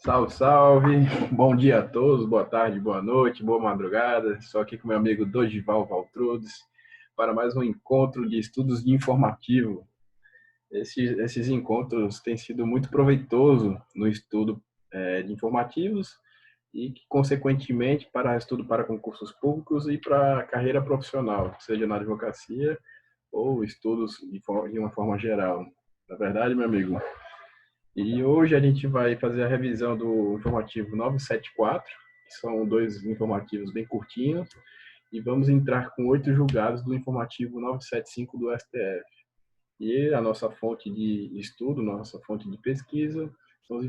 Salve, salve! Bom dia a todos, boa tarde, boa noite, boa madrugada. Estou aqui com meu amigo Dorival Valtrudes para mais um encontro de estudos de informativo. Esses encontros têm sido muito proveitosos no estudo de informativos e, consequentemente, para estudo para concursos públicos e para a carreira profissional, seja na advocacia ou estudos de uma forma geral. Na verdade, meu amigo, e hoje a gente vai fazer a revisão do informativo 974, que são dois informativos bem curtinhos, e vamos entrar com 8 julgados do informativo 975 do STF. E a nossa fonte de estudo, nossa fonte de pesquisa, são os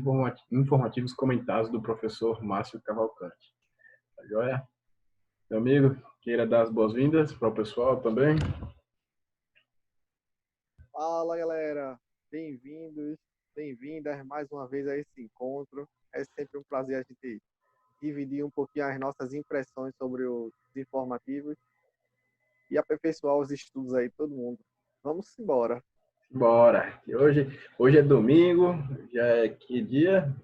informativos comentados do professor Márcio Cavalcante. Tá joia? Meu amigo, queira dar as boas-vindas para o pessoal também. Fala, galera! Bem-vindos, bem-vindas mais uma vez a esse encontro. É sempre um prazer a gente dividir um pouquinho as nossas impressões sobre os informativos e aperfeiçoar os estudos aí, todo mundo. Vamos embora. Bora! Hoje é domingo, já é que dia?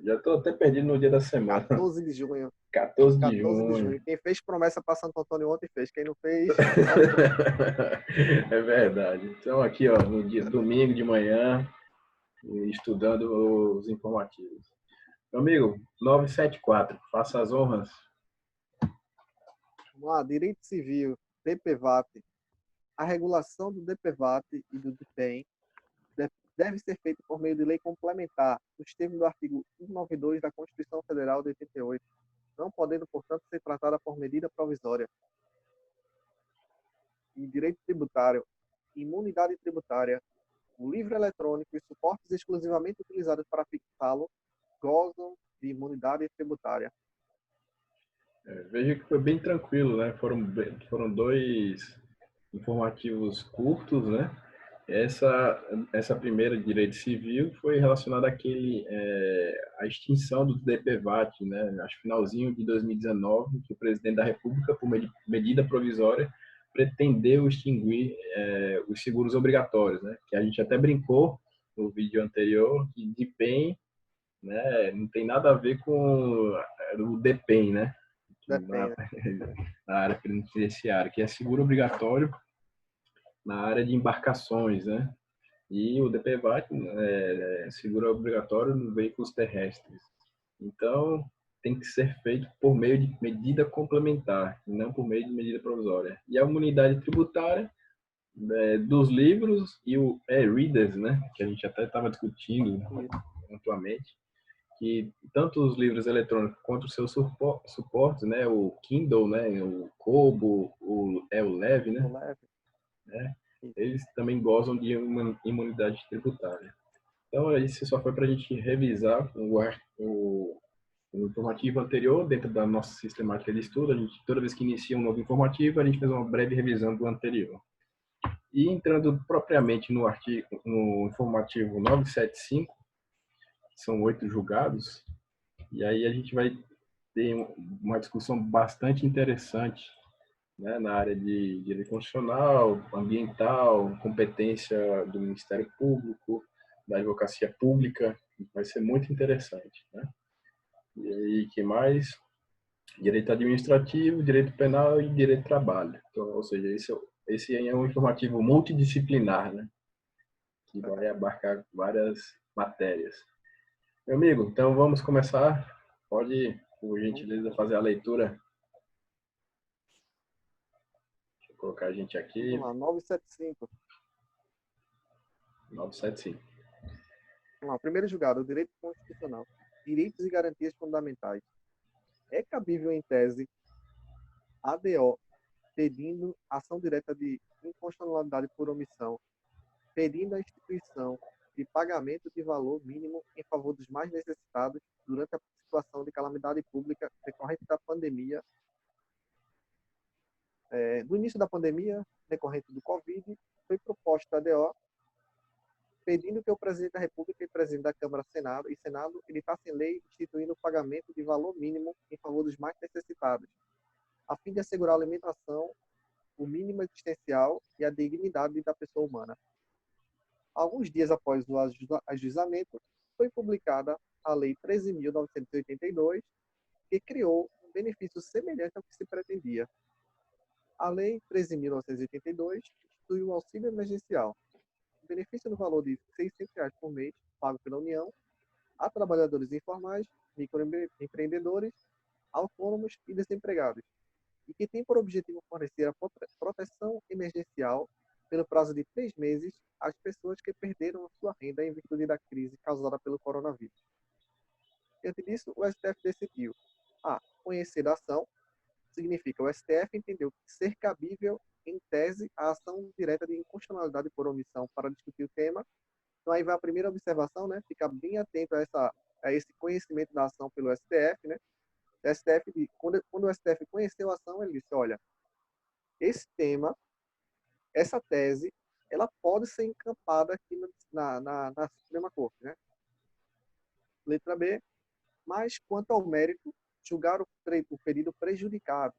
Já estou até perdido no dia da semana. 14 de junho. 14 de 14 de junho. junho. Quem fez promessa para Santo Antônio ontem fez. Quem não fez, É verdade. Então, aqui, ó, no dia domingo de manhã, estudando os informativos. Meu amigo, 974, faça as honras. vamos lá. Direito Civil, DPVAT. A regulação do DPVAT e do DPEM deve ser feita por meio de lei complementar, nos termos do artigo 192 da Constituição Federal de 88, não podendo, portanto, ser tratada por medida provisória. E direito tributário, imunidade tributária, o livro eletrônico e suportes exclusivamente utilizados para fixá-lo gozam de imunidade tributária. Veja que foi bem tranquilo, né? Foram dois informativos curtos, né? Essa primeira de direito civil foi relacionada à extinção do DPVAT, né? Acho finalzinho de 2019, que o presidente da República, por medida provisória, pretendeu extinguir os seguros obrigatórios, né? Que a gente até brincou no vídeo anterior que DPEM, né? Não tem nada a ver com o DPEM, né? Na, Depende. na área penitenciária, que é seguro obrigatório na área de embarcações, né? E o DPVAT é seguro obrigatório nos veículos terrestres. Então, tem que ser feito por meio de medida complementar, e não por meio de medida provisória. E a imunidade tributária dos livros e o e-readers, né, que a gente até estava discutindo atualmente, que tanto os livros eletrônicos quanto os seus suportes, né, o Kindle, né, o Kobo, o Leve, O né, leve. eles também gozam de uma imunidade tributária. Então, isso só foi para a gente revisar o informativo anterior dentro da nossa sistemática de estudo. A gente, toda vez que inicia um novo informativo, a gente faz uma breve revisão do anterior. E entrando propriamente no informativo 975, que são 8 julgados, e aí a gente vai ter uma discussão bastante interessante, né, na área de direito constitucional, ambiental, competência do Ministério Público, da advocacia pública, vai ser muito interessante, né? E aí, que mais? Direito administrativo, direito penal e direito do trabalho. Então, ou seja, esse aí é um informativo multidisciplinar, né? Que vai abarcar várias matérias. Meu amigo, então vamos começar. Pode, por gentileza, fazer a leitura. Deixa eu colocar a gente Vamos aqui. lá, 975. 975. Vamos lá, primeiro julgado, direito constitucional. Direitos e garantias fundamentais. É cabível, em tese, ADO pedindo ação direta de inconstitucionalidade por omissão, pedindo a instituição de pagamento de valor mínimo em favor dos mais necessitados durante a situação de calamidade pública decorrente da pandemia, no início da pandemia decorrente do Covid, foi proposta a DO pedindo que o presidente da República e presidente da Câmara e Senado editassem lei instituindo o pagamento de valor mínimo em favor dos mais necessitados, a fim de assegurar a alimentação, o mínimo existencial e a dignidade da pessoa humana. Alguns dias após o ajuizamento, foi publicada a Lei 13.982, que criou um benefício semelhante ao que se pretendia. A Lei 13.982 institui o auxílio emergencial, um benefício no valor de R$ 600 por mês, pago pela União, a trabalhadores informais, microempreendedores, autônomos e desempregados, e que tem por objetivo fornecer a proteção emergencial pelo prazo de 3 meses às pessoas que perderam a sua renda em virtude da crise causada pelo coronavírus. Diante disso, o STF decidiu conhecer da ação, significa o STF entendeu que ser cabível, em tese, a ação direta de inconstitucionalidade por omissão para discutir o tema. Então, aí vai a primeira observação, né? Ficar bem atento a esse conhecimento da ação pelo STF, né? O STF, quando o STF conheceu a ação, ele disse, olha, esse tema, essa tese, ela pode ser encampada aqui na Suprema Corte, né? Letra B, mas quanto ao mérito, julgar o pedido prejudicado,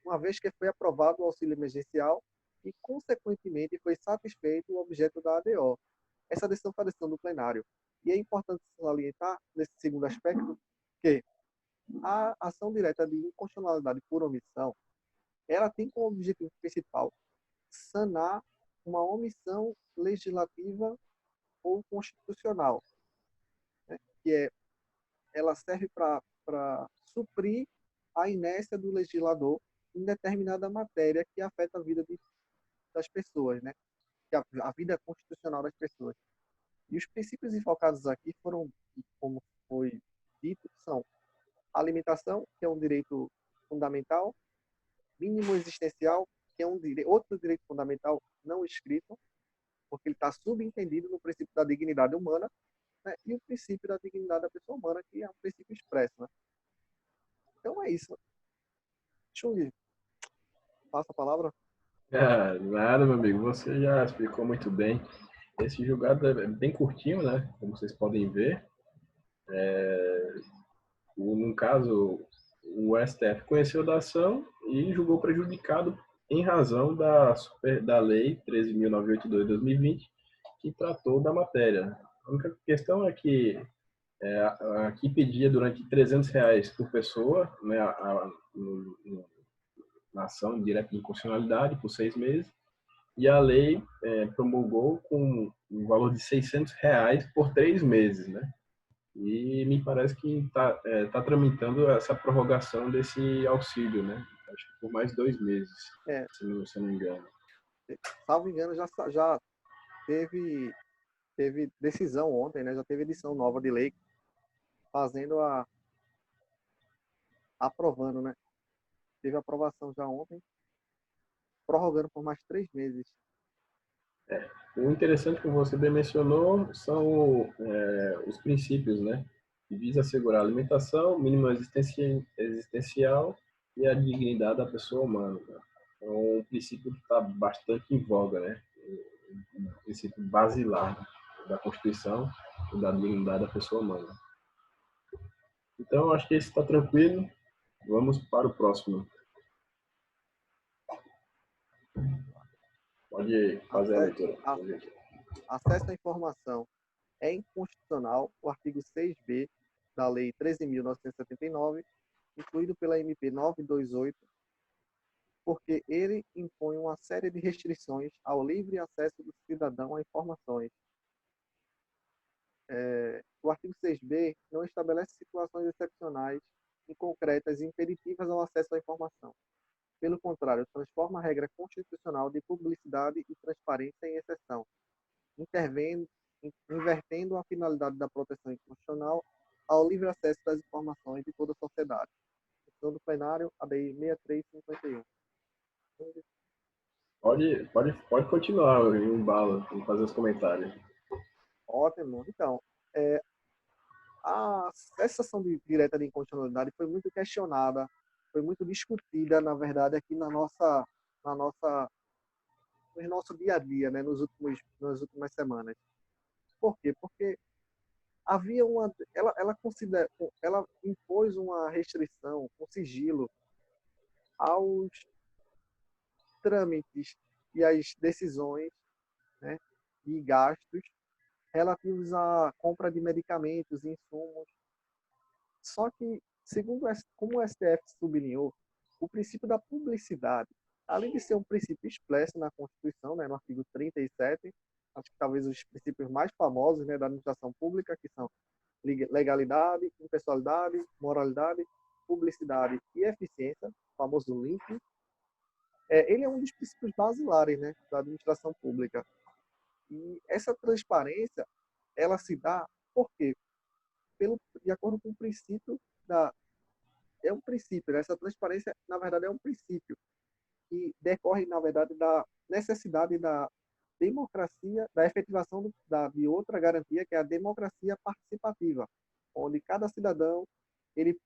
uma vez que foi aprovado o auxílio emergencial e, consequentemente, foi satisfeito o objeto da ADO. Essa decisão foi a decisão do plenário. E é importante salientar, nesse segundo aspecto, que a ação direta de inconstitucionalidade por omissão, ela tem como objetivo principal sanar uma omissão legislativa ou constitucional, né? Ela serve para suprir a inércia do legislador em determinada matéria que afeta a vida das pessoas, né? Que a vida constitucional das pessoas. E os princípios enfocados aqui foram, como foi dito, são a alimentação, que é um direito fundamental, mínimo existencial, que é outro direito fundamental não escrito, porque ele está subentendido no princípio da dignidade humana, né? E o princípio da dignidade da pessoa humana, que é um princípio expresso, né? Então é isso. Chung, passa a palavra. Nada, meu amigo, você já explicou muito bem. Esse julgado é bem curtinho, né? Como vocês podem ver. No caso, o STF conheceu da ação e julgou prejudicado em razão da Lei 13.982 de 2020, que tratou da matéria. A única questão é que aqui pedia durante R$ 300 por pessoa, né, na ação direta de inconstitucionalidade por 6 meses, e a lei promulgou com um valor de R$ 600 por 3 meses, né? E me parece que tá tramitando essa prorrogação desse auxílio, né? Acho que por mais 2 meses, se não me engano. Salvo engano, já teve decisão ontem, né? Já teve edição nova de lei fazendo aprovando, né? Teve aprovação já ontem, prorrogando por mais 3 meses. O interessante que você bem mencionou são os princípios, né? Que visa assegurar a alimentação, mínimo existencial e a dignidade da pessoa humana. Né? É um princípio que está bastante em voga, né? Um princípio basilar da Constituição e da dignidade da pessoa humana. Então, acho que esse está tranquilo. Vamos para o próximo. Pode fazer a leitura. Acesso à informação é inconstitucional o artigo 6b da Lei 13.979, incluído pela MP 928, porque ele impõe uma série de restrições ao livre acesso do cidadão a informações. O artigo 6b não estabelece situações excepcionais e concretas e impeditivas ao acesso à informação. Pelo contrário, transforma a regra constitucional de publicidade e transparência em exceção, invertendo a finalidade da proteção constitucional ao livre acesso das informações de toda a sociedade. Questão do plenário, ADI 6351. Pode continuar, em um bala, e fazer os comentários. Ótimo. Então, essa ação direta de inconstitucionalidade foi muito questionada, foi muito discutida, na verdade, aqui no nosso dia a dia, né, nas últimas semanas. Por quê? Porque havia ela impôs uma restrição, um sigilo aos trâmites e às decisões, né, e gastos relativos à compra de medicamentos e insumos. Só que, como o STF sublinhou, o princípio da publicidade, além de ser um princípio expresso na Constituição, né, no artigo 37, acho que talvez os princípios mais famosos, né, da administração pública, que são legalidade, impessoalidade, moralidade, publicidade e eficiência, o famoso link, ele é um dos princípios basilares, né, da administração pública. E essa transparência, ela se dá por quê? De acordo com o princípio da... É um princípio, né? Essa transparência, na verdade, é um princípio que decorre, na verdade, da necessidade da democracia, da efetivação de outra garantia, que é a democracia participativa, onde cada cidadão ele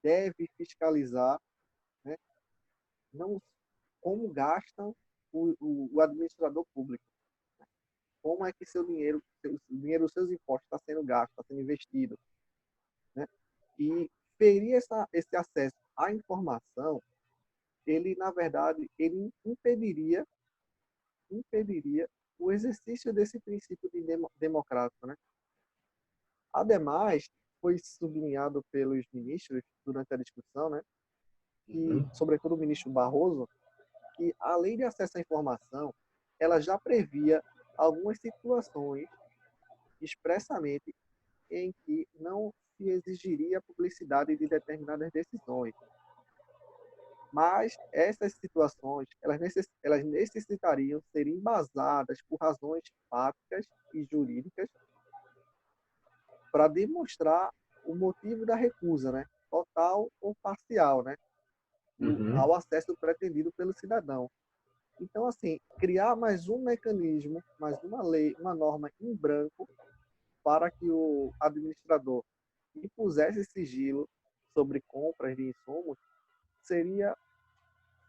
deve fiscalizar, né, não como gastam o administrador público, como é que o dinheiro dos seus impostos está sendo gasto, está sendo investido, né? E ferir esse acesso à informação, ele, na verdade, ele impediria o exercício desse princípio democrático, né? Ademais, foi sublinhado pelos ministros durante a discussão, né, e sobretudo o ministro Barroso, que a lei de acesso à informação, ela já previa algumas situações expressamente em que não se exigiria publicidade de determinadas decisões. Mas essas situações, elas necessitariam ser embasadas por razões fáticas e jurídicas para demonstrar o motivo da recusa, né? Total ou parcial, né? Ao acesso pretendido pelo cidadão. Então, assim, criar mais um mecanismo, mais uma lei, uma norma em branco para que o administrador impusesse sigilo sobre compras de insumos seria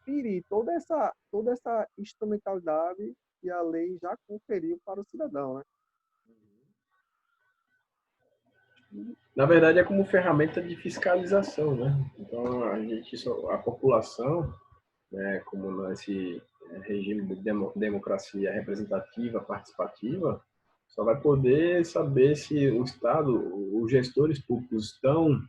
ferir toda essa instrumentalidade que a lei já conferiu para o cidadão, né? Na verdade, é como ferramenta de fiscalização, né? Então, a população, né, como nesse regime de democracia representativa, participativa, só vai poder saber se o Estado, os gestores públicos estão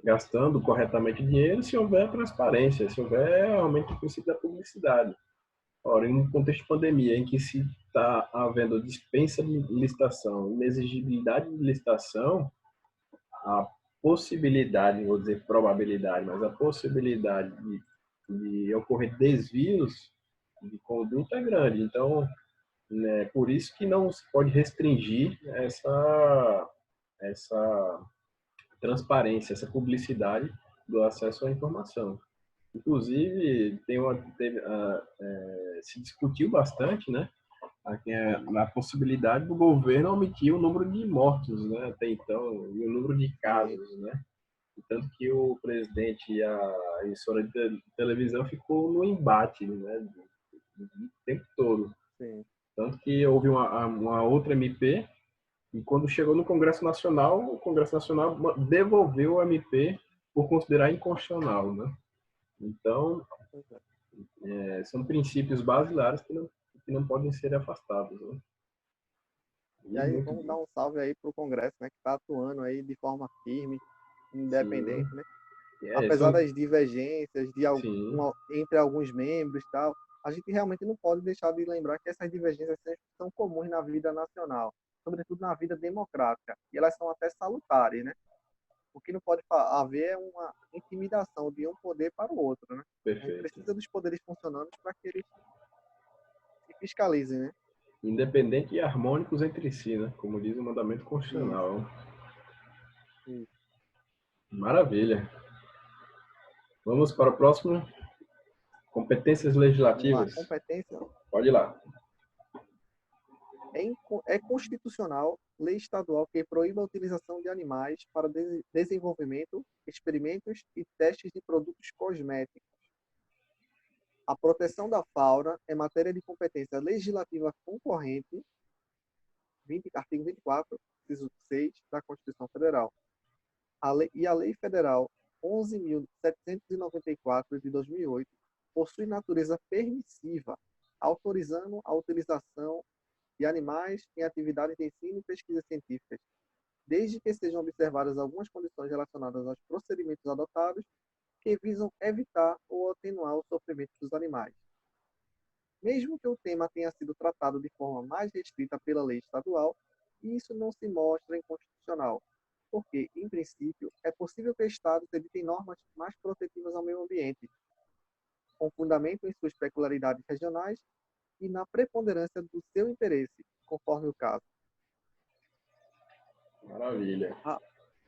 gastando corretamente o dinheiro, se houver transparência, se houver realmente o princípio da publicidade. Ora, em um contexto de pandemia, em que se está havendo dispensa de licitação, inexigibilidade de licitação, a possibilidade, vou dizer probabilidade, mas a possibilidade de ocorrer desvios de conduta é grande. Então, né, por isso que não se pode restringir essa transparência, essa publicidade do acesso à informação. Inclusive, se discutiu bastante, né, na possibilidade do governo omitir o número de mortos, né, até então, e o número de casos, né. Tanto que o presidente e a emissora de televisão ficou no embate, né, o tempo todo. Sim. Tanto que houve uma outra MP e quando chegou no Congresso Nacional, o Congresso Nacional devolveu o MP por considerar inconstitucional, né? Então, são princípios basilares que não podem ser afastados, né? E aí vamos dar um salve aí para o Congresso, né, que está atuando aí de forma firme, independente, Sim. né? Apesar das divergências Sim. entre alguns membros e tal, a gente realmente não pode deixar de lembrar que essas divergências são comuns na vida nacional, sobretudo na vida democrática, e elas são até salutares, né? O que não pode haver é uma intimidação de um poder para o outro, né? A gente Perfeito. precisa dos poderes funcionando para que eles se fiscalizem, né? Independente e harmônicos entre si, né? Como diz o mandamento constitucional. Isso. Maravilha. Vamos para o próximo. Competências legislativas. Vamos lá, competência. Pode ir lá. É constitucional lei estadual que proíbe a utilização de animais para desenvolvimento, experimentos e testes de produtos cosméticos. A proteção da fauna é matéria de competência legislativa concorrente, artigo 24, inciso 6 da Constituição Federal. A Lei Federal 11.794 de 2008 possui natureza permissiva autorizando a utilização de animais em atividades de ensino e pesquisas científicas, desde que sejam observadas algumas condições relacionadas aos procedimentos adotados que visam evitar ou atenuar o sofrimento dos animais. Mesmo que o tema tenha sido tratado de forma mais restrita pela lei estadual, isso não se mostra inconstitucional, porque, em princípio, é possível que estados editem normas mais protetivas ao meio ambiente, com fundamento em suas peculiaridades regionais e na preponderância do seu interesse, conforme o caso. Maravilha. Ah,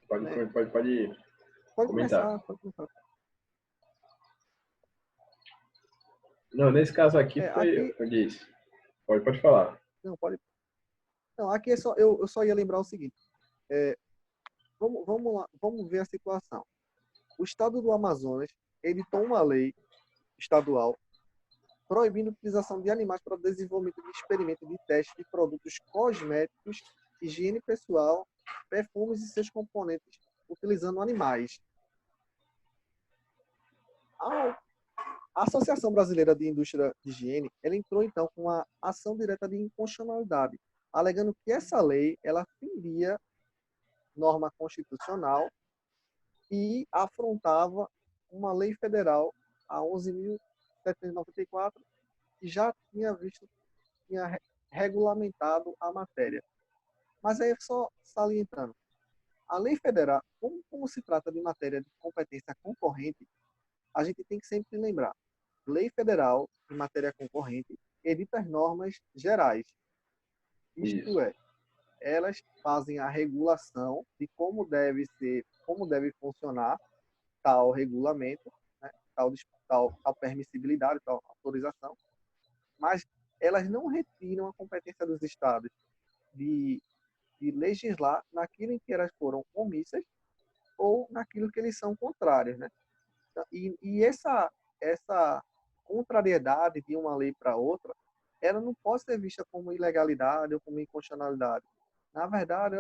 Pode, né? pode Pode comentar. começar, pode começar. Não, nesse caso aqui foi, Aqui, eu disse. Pode falar. não, pode. Não, aqui é só, eu só ia lembrar o seguinte. Vamos lá, vamos ver a situação. O estado do Amazonas editou uma lei estadual proibindo a utilização de animais para o desenvolvimento de experimentos de teste de produtos cosméticos, higiene pessoal, perfumes e seus componentes utilizando animais. A Associação Brasileira de Indústria de Higiene, ela entrou então com uma ação direta de inconstitucionalidade, alegando que essa lei ela feria norma constitucional e afrontava uma lei federal, a 11.794, que já tinha regulamentado a matéria. Mas aí só salientando, a lei federal, como se trata de matéria de competência concorrente, a gente tem que sempre lembrar, lei federal em matéria concorrente edita as normas gerais. Isto Isso. é, elas fazem a regulação de como deve funcionar tal regulamento, né, tal permissibilidade, tal autorização, mas elas não retiram a competência dos estados de, de legislar naquilo em que elas foram omissas ou naquilo que eles são contrários, né? E essa contrariedade de uma lei para outra, ela não pode ser vista como ilegalidade ou como inconstitucionalidade. Na verdade,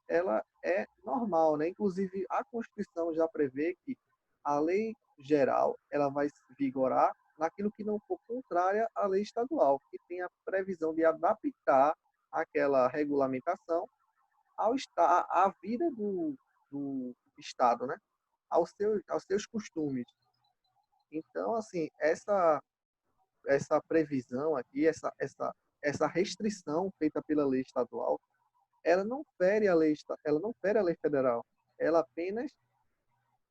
ela é normal, né? Inclusive, a Constituição já prevê que a lei geral ela vai vigorar naquilo que não for contrária à lei estadual, que tem a previsão de adaptar aquela regulamentação à vida do Estado, né? Aos seus costumes. Então, assim, essa previsão aqui, essa restrição feita pela lei estadual, ela não fere a lei federal. Ela apenas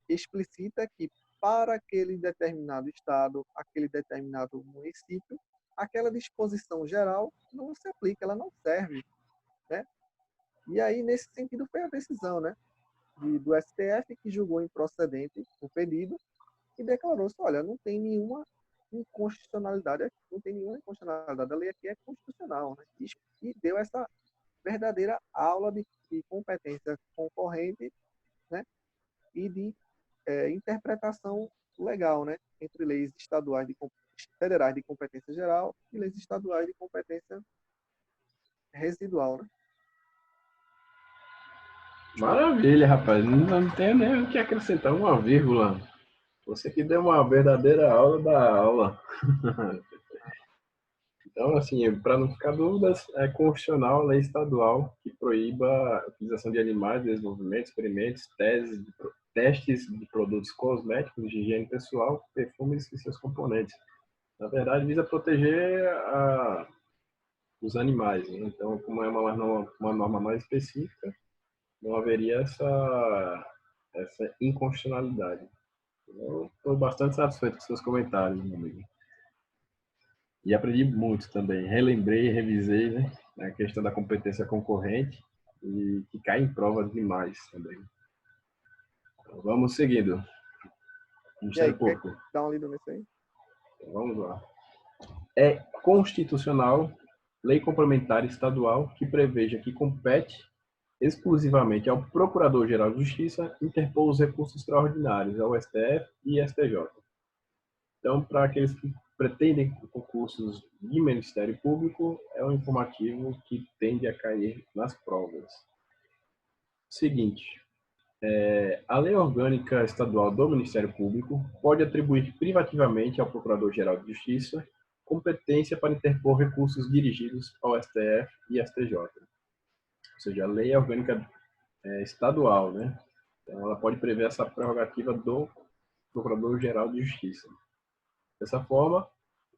explicita que para aquele determinado estado, aquele determinado município, aquela disposição geral não se aplica, ela não serve, né? E aí, nesse sentido, foi a decisão, né, do STF, que julgou improcedente o pedido e declarou-se, olha, não tem nenhuma inconstitucionalidade, a lei aqui é constitucional, né? E deu essa verdadeira aula de competência concorrente, né, e de interpretação legal, né, entre leis estaduais federais de competência geral e leis estaduais de competência residual, né? Maravilha, rapaz. Não tenho nem o que acrescentar, uma vírgula. Você que deu uma verdadeira aula da aula. Então, assim, para não ficar dúvidas, é constitucional a lei estadual que proíba a utilização de animais, desenvolvimento, experimentos, testes de produtos cosméticos, de higiene pessoal, perfumes e seus componentes. Na verdade, visa proteger os animais, né? Então, como é uma norma mais específica, não haveria essa inconstitucionalidade. Eu estou bastante satisfeito com seus comentários, meu amigo. E aprendi muito também. Relembrei, revisei, né, a questão da competência concorrente e que cai em prova demais também. Então, vamos seguindo. E aí, Ministério quer Público. dar uma lida nisso aí? Então, vamos lá. É constitucional lei complementar estadual que preveja que compete exclusivamente ao Procurador-Geral de Justiça interpor os recursos extraordinários ao STF e STJ. Então, para aqueles que pretendem concursos de Ministério Público, é um informativo que tende a cair nas provas. Seguinte, a Lei Orgânica Estadual do Ministério Público pode atribuir privativamente ao Procurador-Geral de Justiça competência para interpor recursos dirigidos ao STF e STJ. Ou seja, a lei orgânica estadual, né? Então, ela pode prever essa prerrogativa do Procurador-Geral de Justiça. Dessa forma,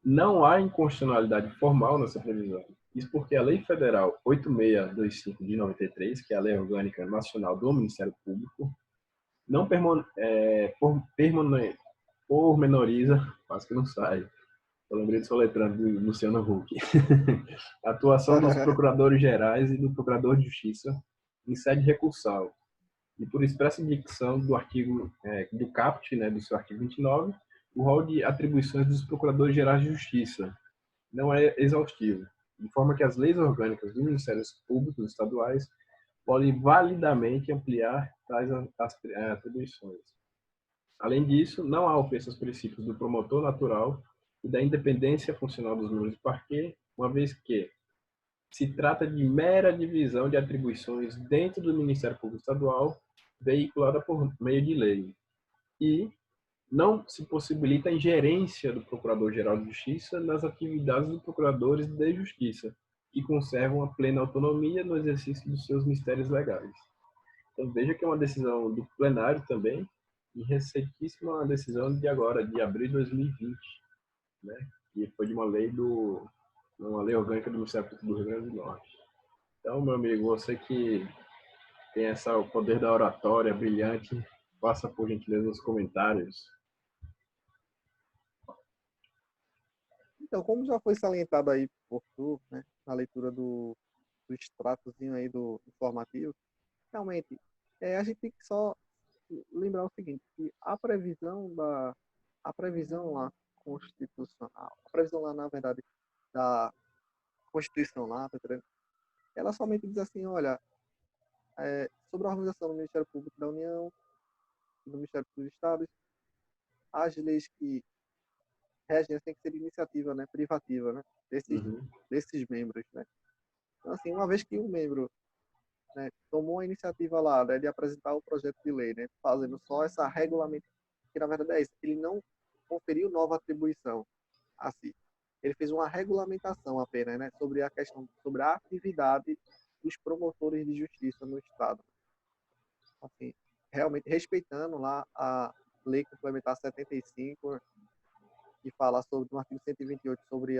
não há inconstitucionalidade formal nessa previsão. Isso porque a Lei Federal 8625 de 93, que é a Lei Orgânica Nacional do Ministério Público, não pormenoriza, quase que não sai, eu lembrei do soletrando do Luciano Huck, a atuação dos procuradores gerais e do procurador de justiça em sede recursal. E por expressa indicação do artigo do CAPT, né, do seu artigo 29, o rol de atribuições dos procuradores gerais de justiça não é exaustivo, de forma que as leis orgânicas dos Ministérios Públicos estaduais podem validamente ampliar tais atribuições. Além disso, não há ofensa aos princípios do promotor natural e da independência funcional dos membros do parquê, uma vez que se trata de mera divisão de atribuições dentro do Ministério Público Estadual, veiculada por meio de lei, e não se possibilita a ingerência do Procurador-Geral de Justiça nas atividades dos Procuradores de Justiça, que conservam a plena autonomia no exercício dos seus mistérios legais. Então, veja que é uma decisão do plenário também, e recentíssima decisão de agora, de abril de 2020, né? Que foi de uma lei orgânica do Ministério Público do Rio Grande do Norte. Então, meu amigo, você que tem o poder da oratória brilhante, faça por gentileza nos comentários. Então, como já foi salientado aí por tu, né, na leitura do extratozinho aí do informativo, realmente, a gente tem que só lembrar o seguinte, que a previsão lá constitucional, a previsão lá, na verdade, da Constituição lá, tá entendendo? Ela somente diz assim, olha, sobre a organização do Ministério Público da União, do Ministério Público dos Estados, as leis que regem têm que ser de iniciativa, né, privativa, né, desses membros, né. Então, assim, uma vez que um membro, né, tomou a iniciativa lá, né, de apresentar o projeto de lei, né, fazendo só essa regulamentação, que na verdade é isso, ele não conferiu nova atribuição a si. Ele fez uma regulamentação apenas, né, sobre a questão, sobre a atividade dos promotores de justiça no Estado. Assim, realmente respeitando lá a Lei Complementar 75, que fala sobre, no artigo 128, sobre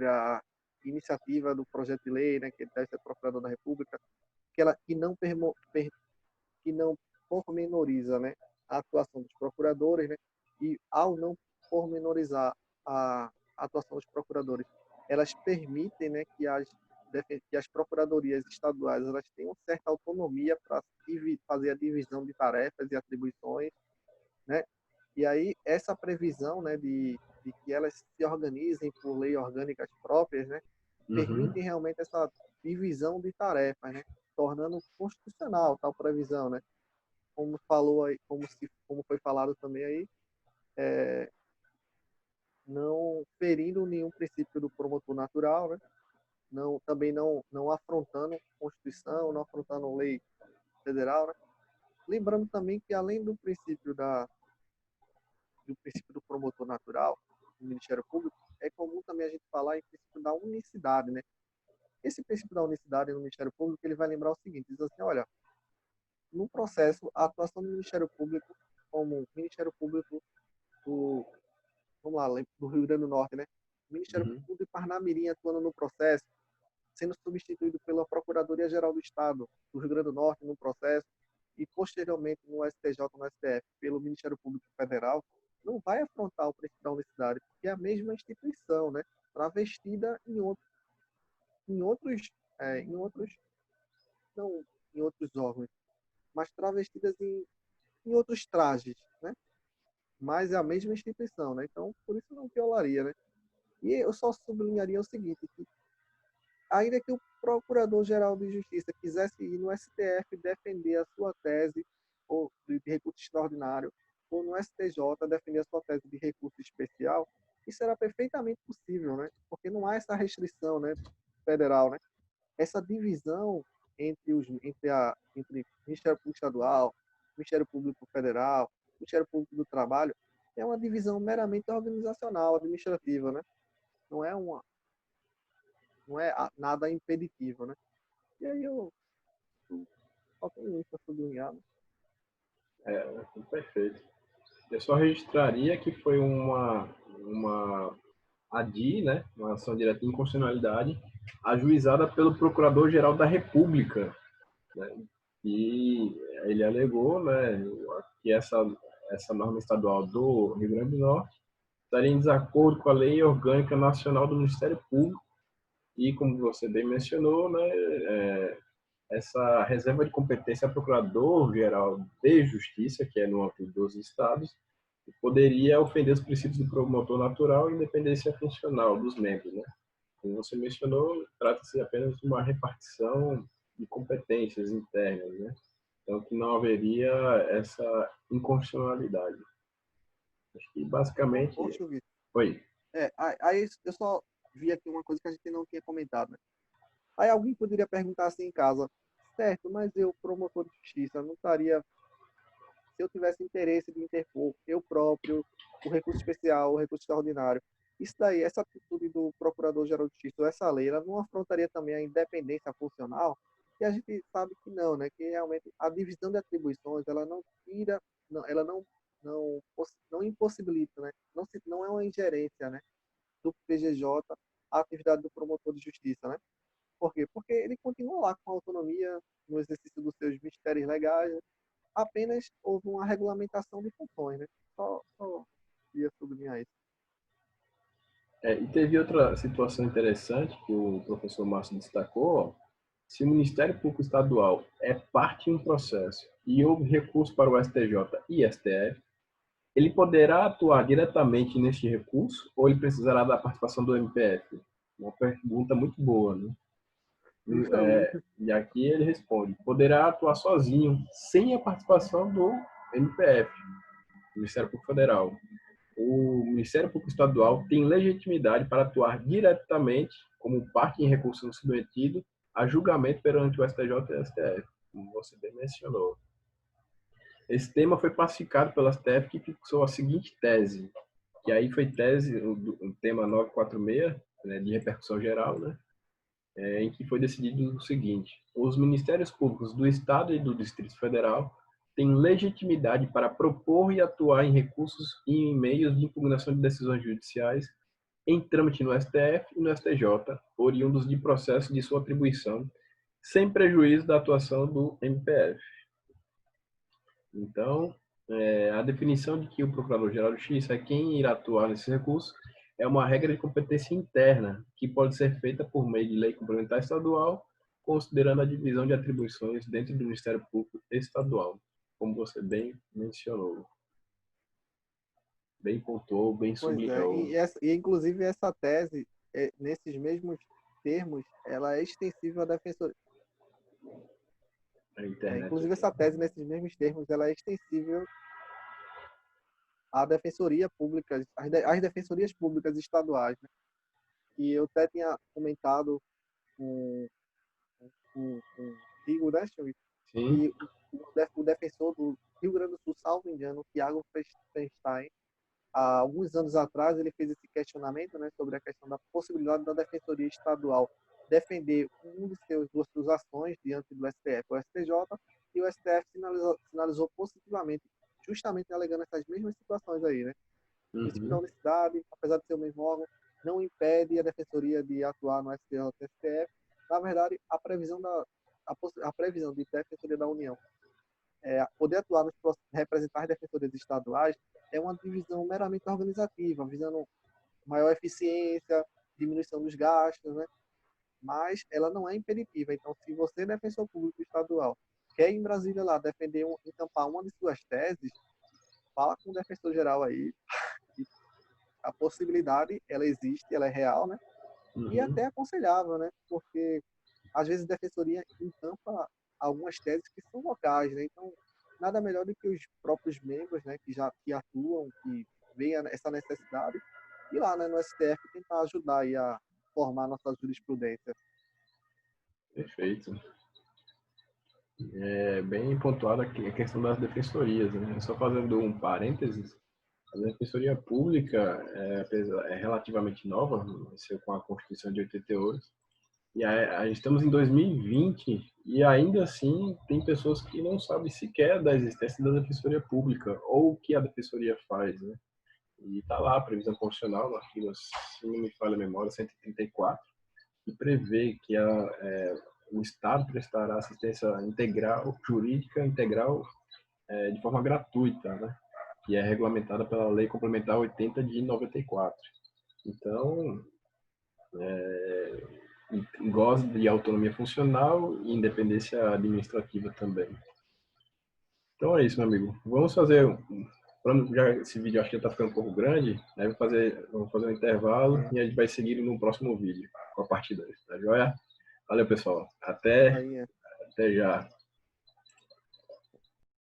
a iniciativa do projeto de lei, né, que deve ser procurador da República, que não pormenoriza, né, a atuação dos procuradores, né, e ao não pormenorizar a atuação dos procuradores, elas permitem, né, que as procuradorias estaduais elas tenham certa autonomia para fazer a divisão de tarefas e atribuições, né? E aí essa previsão, né, de que elas se organizem por lei orgânicas próprias, né, permitem realmente essa divisão de tarefas, né, tornando constitucional tal previsão, né? Como falou aí, como foi falado também aí, não ferindo nenhum princípio do promotor natural, né? Também não afrontando Constituição, não afrontando lei federal, né? Lembrando também que além do princípio do promotor natural do Ministério Público, é comum também a gente falar em princípio da unicidade, né? Esse princípio da unicidade no Ministério Público, ele vai lembrar o seguinte, diz assim, olha, no processo, a atuação do Ministério Público, como Ministério Público do, vamos lá, do Rio Grande do Norte, né? O Ministério Público de Parnamirim atuando no processo, sendo substituído pela Procuradoria-Geral do Estado do Rio Grande do Norte no processo, e posteriormente no STJ, no STF, pelo Ministério Público Federal, não vai afrontar o princípio da unicidade, porque é a mesma instituição, né? Travestida em outros, em outros, não em outros órgãos, mas travestidas em outros trajes, né? Mas é a mesma instituição, né? Então, por isso não violaria, né? E eu só sublinharia o seguinte, que ainda que o Procurador-Geral de Justiça quisesse ir no STF defender a sua tese ou de recurso extraordinário, ou no STJ defender a sua tese de recurso especial, isso era perfeitamente possível, né? Porque não há essa restrição, né, federal, né? Essa divisão entre Ministério Público Estadual, Ministério Público Federal, Ministério Público do Trabalho, é uma divisão meramente organizacional, administrativa, né? Não é nada impeditivo, né? E aí eu só tenho isso a sublinhar, né? Perfeito. Eu só registraria que foi uma ADI, né, uma ação direta de inconstitucionalidade, ajuizada pelo Procurador-Geral da República, né, e ele alegou, né, que essa norma estadual do Rio Grande do Norte estaria em desacordo com a Lei Orgânica Nacional do Ministério Público e, como você bem mencionou, né, essa reserva de competência a Procurador-Geral de Justiça, que é no âmbito dos estados, poderia ofender os princípios do promotor natural e independência funcional dos membros, né? Como você mencionou, trata-se apenas de uma repartição de competências internas, né? Então, que não haveria essa inconstitucionalidade. Acho que basicamente. Poxa, Vitor. Oi. Aí eu só vi aqui uma coisa que a gente não tinha comentado, né? Aí alguém poderia perguntar assim em casa, certo, mas eu, promotor de justiça, não estaria, se eu tivesse interesse de interpor eu próprio, o recurso especial, o recurso extraordinário, isso daí, essa atitude do Procurador-Geral de Justiça, essa lei, ela não afrontaria também a independência funcional? E a gente sabe que não, né? Que realmente a divisão de atribuições, ela não tira, não, ela não impossibilita, né? Não é uma ingerência, né? Do PGJ a atividade do promotor de justiça, né? Por quê? Porque ele continua lá com autonomia no exercício dos seus mistérios legais, né? Apenas houve uma regulamentação de funções, né? Só ia sublinhar isso. E teve outra situação interessante que o professor Márcio destacou. Ó, se o Ministério Público Estadual é parte em um processo e houve recurso para o STJ e STF, ele poderá atuar diretamente neste recurso ou ele precisará da participação do MPF? Uma pergunta muito boa, né? Justamente. E aqui ele responde: poderá atuar sozinho, sem a participação do MPF, Ministério Público Federal. O Ministério Público Estadual tem legitimidade para atuar diretamente, como parte em recurso submetido, a julgamento perante o STJ e o STF, como você bem mencionou. Esse tema foi pacificado pela STF, que fixou a seguinte tese, que aí foi tese, o tema 946, né, de repercussão geral, né, em que foi decidido o seguinte: os Ministérios Públicos do Estado e do Distrito Federal têm legitimidade para propor e atuar em recursos e em meios de impugnação de decisões judiciais em trâmite no STF e no STJ, oriundos de processo de sua atribuição, sem prejuízo da atuação do MPF. Então, a definição de que o Procurador-Geral de Justiça é quem irá atuar nesse recurso é uma regra de competência interna, que pode ser feita por meio de lei complementar estadual, considerando a divisão de atribuições dentro do Ministério Público Estadual, como você bem mencionou, bem pontuou, bem Pois é, sublinhou. e inclusive essa tese, nesses mesmos termos, ela é extensível à defensoria. A internet Inclusive aqui. essa tese, nesses mesmos termos, ela é extensível à defensoria pública, às defensorias públicas estaduais, né? E eu até tinha comentado com o Rigo, né, Chavito? Sim. E o defensor do Rio Grande do Sul, salvo engano, o Thiago Feinstein, há alguns anos atrás, ele fez esse questionamento, né, sobre a questão da possibilidade da defensoria estadual defender duas suas ações diante do STF ou STJ, e o STF sinalizou positivamente, justamente alegando essas mesmas situações aí, né? O princípio da Uhum. unicidade, apesar de ser o mesmo órgão, não impede a defensoria de atuar no STJ e STF. Na verdade, a previsão de defensoria da União poder atuar representar as defensorias estaduais é uma divisão meramente organizativa, visando maior eficiência, diminuição dos gastos, né? Mas ela não é impeditiva. Então, se você, defensor público estadual, quer ir em Brasília lá defender, encampar uma de suas teses, fala com o defensor geral aí. A possibilidade, ela existe, ela é real, né? E Uhum. até aconselhável, né? Porque às vezes a defensoria encampa algumas teses que são locais, né? Então, nada melhor do que os próprios membros, né, que atuam, que veem essa necessidade, e lá, né, no STF tentar ajudar aí a formar nossa jurisprudência. Perfeito. É bem pontuada aqui a questão das defensorias, né? Só fazendo um parênteses, A Defensoria Pública é relativamente nova, nasceu com a Constituição de 88, e estamos em 2020 e ainda assim tem pessoas que não sabem sequer da existência da Defensoria Pública ou o que a Defensoria faz, né? E está lá a previsão constitucional, no artigo, se não me falha a memória, 134, que prevê que o Estado prestará assistência integral, jurídica integral, de forma gratuita, né? Que é regulamentada pela Lei Complementar 80 de 94. Então, goza de autonomia funcional e independência administrativa também. Então é isso, meu amigo. Vamos fazer, já esse vídeo acho que está ficando um pouco grande, né? Vamos fazer um intervalo e a gente vai seguir no próximo vídeo com a parte 2, tá joia? Valeu, pessoal. Até já.